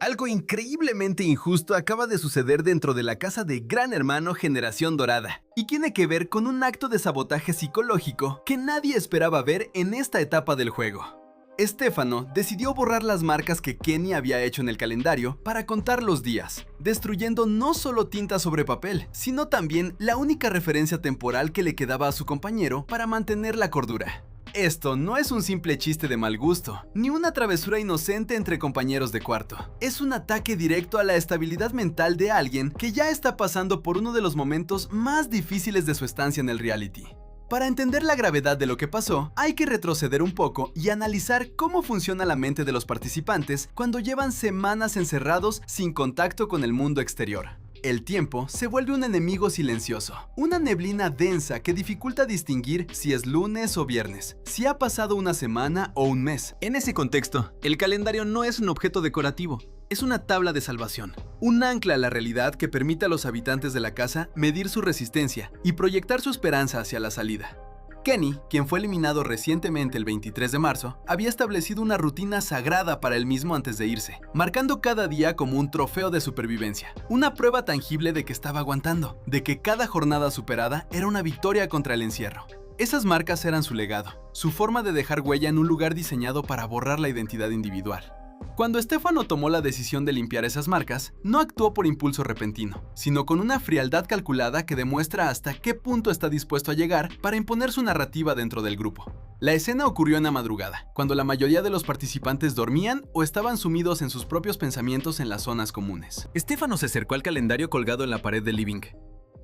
Algo increíblemente injusto acaba de suceder dentro de la casa de Gran Hermano Generación Dorada, y tiene que ver con un acto de sabotaje psicológico que nadie esperaba ver en esta etapa del juego. Stefano decidió borrar las marcas que Kenny había hecho en el calendario para contar los días, destruyendo no solo tinta sobre papel, sino también la única referencia temporal que le quedaba a su compañero para mantener la cordura. Esto no es un simple chiste de mal gusto, ni una travesura inocente entre compañeros de cuarto. Es un ataque directo a la estabilidad mental de alguien que ya está pasando por uno de los momentos más difíciles de su estancia en el reality. Para entender la gravedad de lo que pasó, hay que retroceder un poco y analizar cómo funciona la mente de los participantes cuando llevan semanas encerrados sin contacto con el mundo exterior. El tiempo se vuelve un enemigo silencioso, una neblina densa que dificulta distinguir si es lunes o viernes, si ha pasado una semana o un mes. En ese contexto, el calendario no es un objeto decorativo, es una tabla de salvación. Un ancla a la realidad que permite a los habitantes de la casa medir su resistencia y proyectar su esperanza hacia la salida. Kenny, quien fue eliminado recientemente el 23 de marzo, había establecido una rutina sagrada para él mismo antes de irse, marcando cada día como un trofeo de supervivencia, una prueba tangible de que estaba aguantando, de que cada jornada superada era una victoria contra el encierro. Esas marcas eran su legado, su forma de dejar huella en un lugar diseñado para borrar la identidad individual. Cuando Stefano tomó la decisión de limpiar esas marcas, no actuó por impulso repentino, sino con una frialdad calculada que demuestra hasta qué punto está dispuesto a llegar para imponer su narrativa dentro del grupo. La escena ocurrió en la madrugada, cuando la mayoría de los participantes dormían o estaban sumidos en sus propios pensamientos en las zonas comunes. Stefano se acercó al calendario colgado en la pared del living,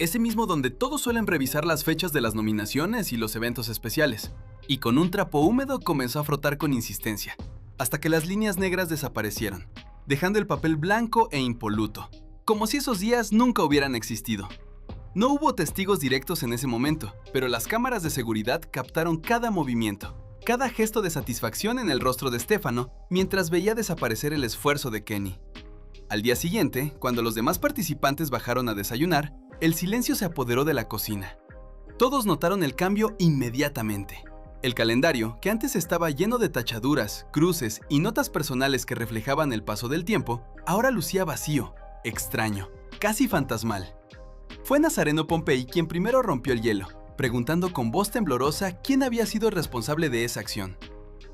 Ese mismo donde todos suelen revisar las fechas de las nominaciones y los eventos especiales, y con un trapo húmedo comenzó a frotar con insistencia, hasta que las líneas negras desaparecieron, dejando el papel blanco e impoluto, como si esos días nunca hubieran existido. No hubo testigos directos en ese momento, pero las cámaras de seguridad captaron cada movimiento, cada gesto de satisfacción en el rostro de Stefano mientras veía desaparecer el esfuerzo de Kenny. Al día siguiente, cuando los demás participantes bajaron a desayunar, el silencio se apoderó de la cocina. Todos notaron el cambio inmediatamente. El calendario, que antes estaba lleno de tachaduras, cruces y notas personales que reflejaban el paso del tiempo, ahora lucía vacío, extraño, casi fantasmal. Fue Nazareno Pompey quien primero rompió el hielo, preguntando con voz temblorosa quién había sido el responsable de esa acción.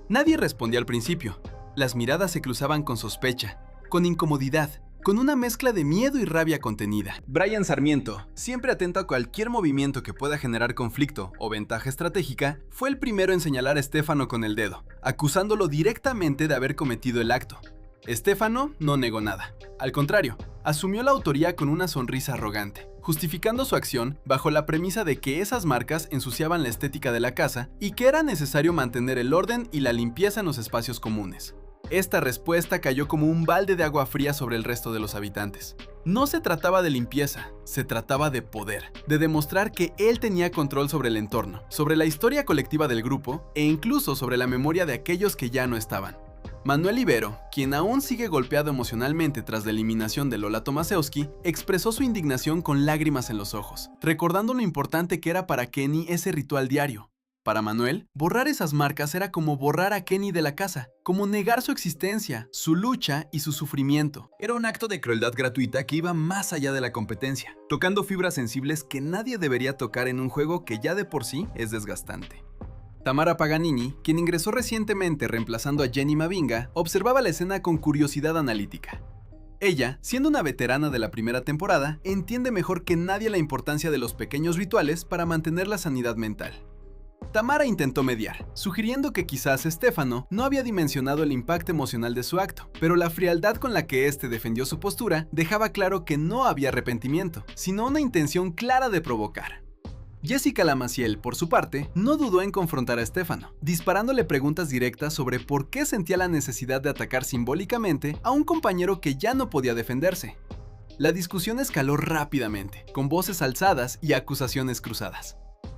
Nadie respondió al principio. Las miradas se cruzaban con sospecha, con incomodidad, con una mezcla de miedo y rabia contenida. Brian Sarmiento, siempre atento a cualquier movimiento que pueda generar conflicto o ventaja estratégica, fue el primero en señalar a Stefano con el dedo, acusándolo directamente de haber cometido el acto. Stefano no negó nada. Al contrario, asumió la autoría con una sonrisa arrogante, justificando su acción bajo la premisa de que esas marcas ensuciaban la estética de la casa y que era necesario mantener el orden y la limpieza en los espacios comunes. Esta respuesta cayó como un balde de agua fría sobre el resto de los habitantes. No se trataba de limpieza, se trataba de poder, de demostrar que él tenía control sobre el entorno, sobre la historia colectiva del grupo e incluso sobre la memoria de aquellos que ya no estaban. Manuel Ibero, quien aún sigue golpeado emocionalmente tras la eliminación de Lola Tomaszewski, expresó su indignación con lágrimas en los ojos, recordando lo importante que era para Kenny ese ritual diario. Para Manuel, borrar esas marcas era como borrar a Kenny de la casa, como negar su existencia, su lucha y su sufrimiento. Era un acto de crueldad gratuita que iba más allá de la competencia, tocando fibras sensibles que nadie debería tocar en un juego que ya de por sí es desgastante. Tamara Paganini, quien ingresó recientemente reemplazando a Jenny Mavinga, observaba la escena con curiosidad analítica. Ella, siendo una veterana de la primera temporada, entiende mejor que nadie la importancia de los pequeños rituales para mantener la sanidad mental. Tamara intentó mediar, sugiriendo que quizás Stefano no había dimensionado el impacto emocional de su acto, pero la frialdad con la que este defendió su postura dejaba claro que no había arrepentimiento, sino una intención clara de provocar. Jessica Lamaciel, por su parte, no dudó en confrontar a Stefano, disparándole preguntas directas sobre por qué sentía la necesidad de atacar simbólicamente a un compañero que ya no podía defenderse. La discusión escaló rápidamente, con voces alzadas y acusaciones cruzadas.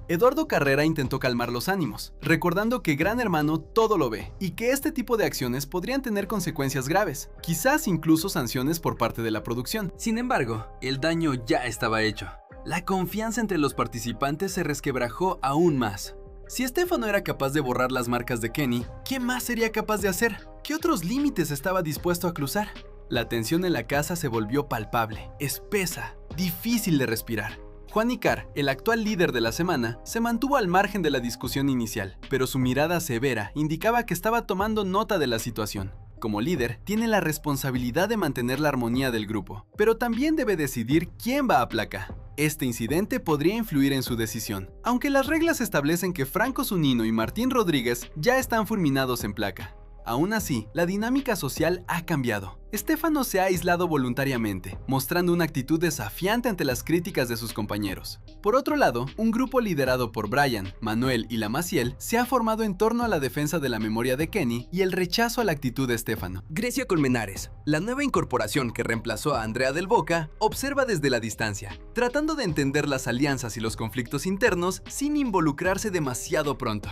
Eduardo Carrera intentó calmar los ánimos, recordando que Gran Hermano todo lo ve y que este tipo de acciones podrían tener consecuencias graves, quizás incluso sanciones por parte de la producción. Sin embargo, el daño ya estaba hecho. La confianza entre los participantes se resquebrajó aún más. Si Stefano era capaz de borrar las marcas de Kenny, ¿qué más sería capaz de hacer? ¿Qué otros límites estaba dispuesto a cruzar? La tensión en la casa se volvió palpable, espesa, difícil de respirar. Juan Icar, el actual líder de la semana, se mantuvo al margen de la discusión inicial, pero su mirada severa indicaba que estaba tomando nota de la situación. Como líder, tiene la responsabilidad de mantener la armonía del grupo, pero también debe decidir quién va a placa. Este incidente podría influir en su decisión, aunque las reglas establecen que Franco Zunino y Martín Rodríguez ya están fulminados en placa. Aún así, la dinámica social ha cambiado. Stefano se ha aislado voluntariamente, mostrando una actitud desafiante ante las críticas de sus compañeros. Por otro lado, un grupo liderado por Brian, Manuel y la Maciel se ha formado en torno a la defensa de la memoria de Kenny y el rechazo a la actitud de Stefano. Grecia Colmenares, la nueva incorporación que reemplazó a Andrea del Boca, observa desde la distancia, tratando de entender las alianzas y los conflictos internos sin involucrarse demasiado pronto.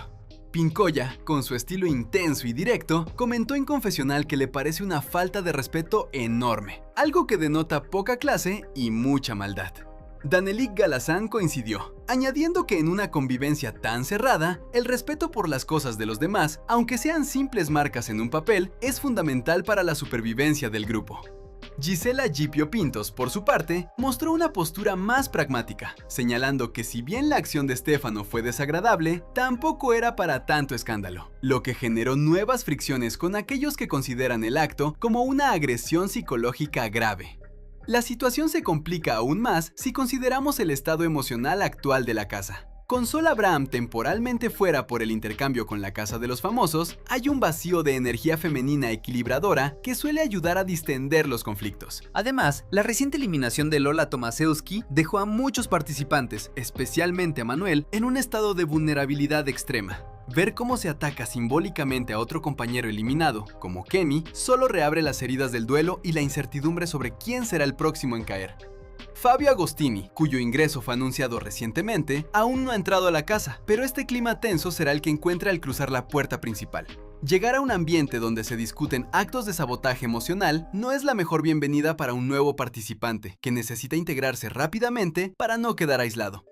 Pincoya, con su estilo intenso y directo, comentó en confesional que le parece una falta de respeto enorme, algo que denota poca clase y mucha maldad. Danelik Galazán coincidió, añadiendo que en una convivencia tan cerrada, el respeto por las cosas de los demás, aunque sean simples marcas en un papel, es fundamental para la supervivencia del grupo. Gisela Gipio Pintos, por su parte, mostró una postura más pragmática, señalando que si bien la acción de Stefano fue desagradable, tampoco era para tanto escándalo, lo que generó nuevas fricciones con aquellos que consideran el acto como una agresión psicológica grave. La situación se complica aún más si consideramos el estado emocional actual de la casa. Con Sol Abraham temporalmente fuera por el intercambio con la Casa de los Famosos, hay un vacío de energía femenina equilibradora que suele ayudar a distender los conflictos. Además, la reciente eliminación de Lola Tomasewski dejó a muchos participantes, especialmente a Manuel, en un estado de vulnerabilidad extrema. Ver cómo se ataca simbólicamente a otro compañero eliminado, como Kemi, solo reabre las heridas del duelo y la incertidumbre sobre quién será el próximo en caer. Fabio Agostini, cuyo ingreso fue anunciado recientemente, aún no ha entrado a la casa, pero este clima tenso será el que encuentra al cruzar la puerta principal. Llegar a un ambiente donde se discuten actos de sabotaje emocional no es la mejor bienvenida para un nuevo participante, que necesita integrarse rápidamente para no quedar aislado.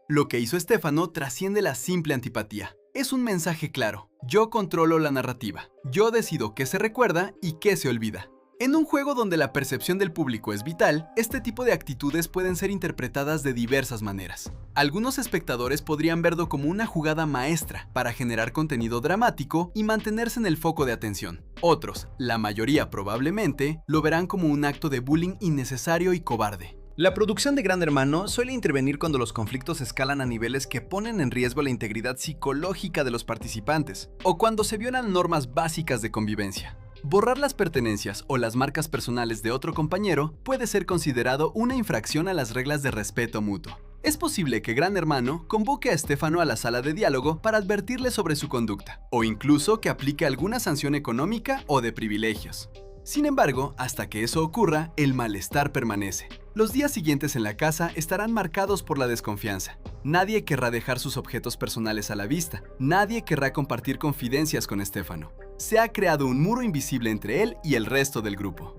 Lo que hizo Stefano trasciende la simple antipatía. Es un mensaje claro: yo controlo la narrativa, yo decido qué se recuerda y qué se olvida. En un juego donde la percepción del público es vital, este tipo de actitudes pueden ser interpretadas de diversas maneras. Algunos espectadores podrían verlo como una jugada maestra para generar contenido dramático y mantenerse en el foco de atención. Otros, la mayoría probablemente, lo verán como un acto de bullying innecesario y cobarde. La producción de Gran Hermano suele intervenir cuando los conflictos escalan a niveles que ponen en riesgo la integridad psicológica de los participantes, o cuando se violan normas básicas de convivencia. Borrar las pertenencias o las marcas personales de otro compañero puede ser considerado una infracción a las reglas de respeto mutuo. Es posible que Gran Hermano convoque a Stefano a la sala de diálogo para advertirle sobre su conducta, o incluso que aplique alguna sanción económica o de privilegios. Sin embargo, hasta que eso ocurra, el malestar permanece. Los días siguientes en la casa estarán marcados por la desconfianza. Nadie querrá dejar sus objetos personales a la vista. Nadie querrá compartir confidencias con Stefano. Se ha creado un muro invisible entre él y el resto del grupo.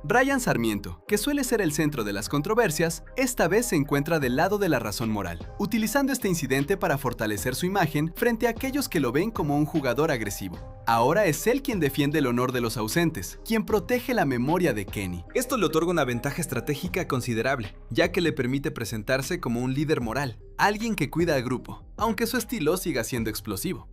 Brian Sarmiento, que suele ser el centro de las controversias, esta vez se encuentra del lado de la razón moral, utilizando este incidente para fortalecer su imagen frente a aquellos que lo ven como un jugador agresivo. Ahora es él quien defiende el honor de los ausentes, quien protege la memoria de Kenny. Esto le otorga una ventaja estratégica considerable, ya que le permite presentarse como un líder moral, alguien que cuida al grupo, aunque su estilo siga siendo explosivo.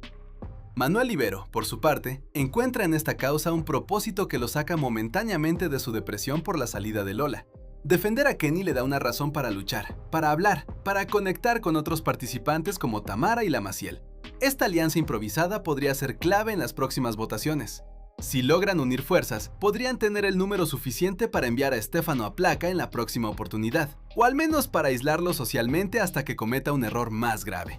Manuel Ibero, por su parte, encuentra en esta causa un propósito que lo saca momentáneamente de su depresión por la salida de Lola. Defender a Kenny le da una razón para luchar, para hablar, para conectar con otros participantes como Tamara y la Maciel. Esta alianza improvisada podría ser clave en las próximas votaciones. Si logran unir fuerzas, podrían tener el número suficiente para enviar a Stefano a placa en la próxima oportunidad, o al menos para aislarlo socialmente hasta que cometa un error más grave.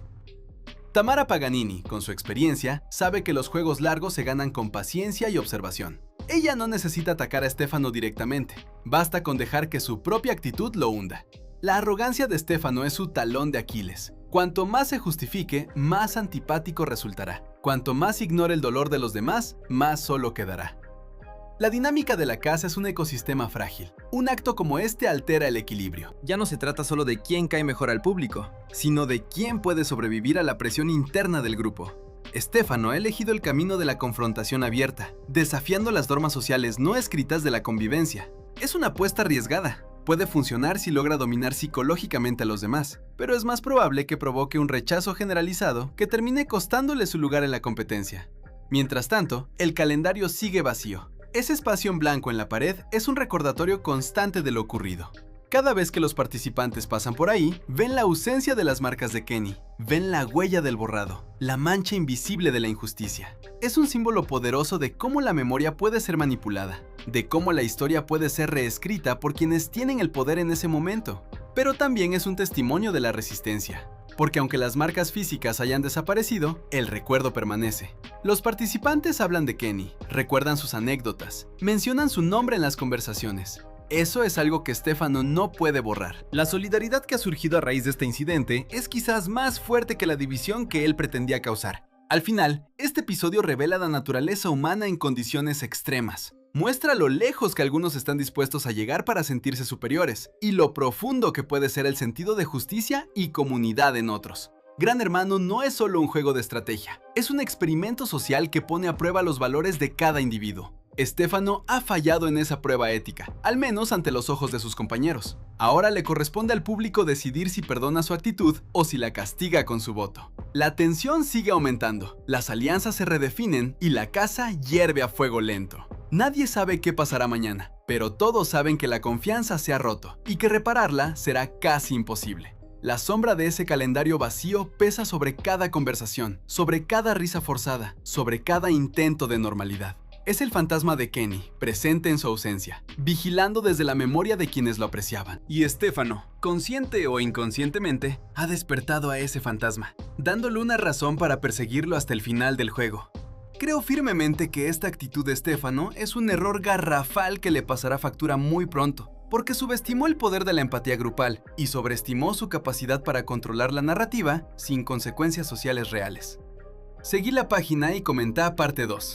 Tamara Paganini, con su experiencia, sabe que los juegos largos se ganan con paciencia y observación. Ella no necesita atacar a Stefano directamente, basta con dejar que su propia actitud lo hunda. La arrogancia de Stefano es su talón de Aquiles. Cuanto más se justifique, más antipático resultará. Cuanto más ignore el dolor de los demás, más solo quedará. La dinámica de la casa es un ecosistema frágil. Un acto como este altera el equilibrio. Ya no se trata solo de quién cae mejor al público, sino de quién puede sobrevivir a la presión interna del grupo. Stefano ha elegido el camino de la confrontación abierta, desafiando las normas sociales no escritas de la convivencia. Es una apuesta arriesgada. Puede funcionar si logra dominar psicológicamente a los demás, pero es más probable que provoque un rechazo generalizado que termine costándole su lugar en la competencia. Mientras tanto, el calendario sigue vacío. Ese espacio en blanco en la pared es un recordatorio constante de lo ocurrido. Cada vez que los participantes pasan por ahí, ven la ausencia de las marcas de Kenny, ven la huella del borrado, la mancha invisible de la injusticia. Es un símbolo poderoso de cómo la memoria puede ser manipulada, de cómo la historia puede ser reescrita por quienes tienen el poder en ese momento. Pero también es un testimonio de la resistencia, porque aunque las marcas físicas hayan desaparecido, el recuerdo permanece. Los participantes hablan de Kenny, recuerdan sus anécdotas, mencionan su nombre en las conversaciones. Eso es algo que Stefano no puede borrar. La solidaridad que ha surgido a raíz de este incidente es quizás más fuerte que la división que él pretendía causar. Al final, este episodio revela la naturaleza humana en condiciones extremas. Muestra lo lejos que algunos están dispuestos a llegar para sentirse superiores, y lo profundo que puede ser el sentido de justicia y comunidad en otros. Gran Hermano no es solo un juego de estrategia, es un experimento social que pone a prueba los valores de cada individuo. Stefano ha fallado en esa prueba ética, al menos ante los ojos de sus compañeros. Ahora le corresponde al público decidir si perdona su actitud o si la castiga con su voto. La tensión sigue aumentando, las alianzas se redefinen y la casa hierve a fuego lento. Nadie sabe qué pasará mañana, pero todos saben que la confianza se ha roto y que repararla será casi imposible. La sombra de ese calendario vacío pesa sobre cada conversación, sobre cada risa forzada, sobre cada intento de normalidad. Es el fantasma de Kenny, presente en su ausencia, vigilando desde la memoria de quienes lo apreciaban. Y Stefano, consciente o inconscientemente, ha despertado a ese fantasma, dándole una razón para perseguirlo hasta el final del juego. Creo firmemente que esta actitud de Stefano es un error garrafal que le pasará factura muy pronto, porque subestimó el poder de la empatía grupal y sobreestimó su capacidad para controlar la narrativa sin consecuencias sociales reales. Seguí la página y comenta parte 2.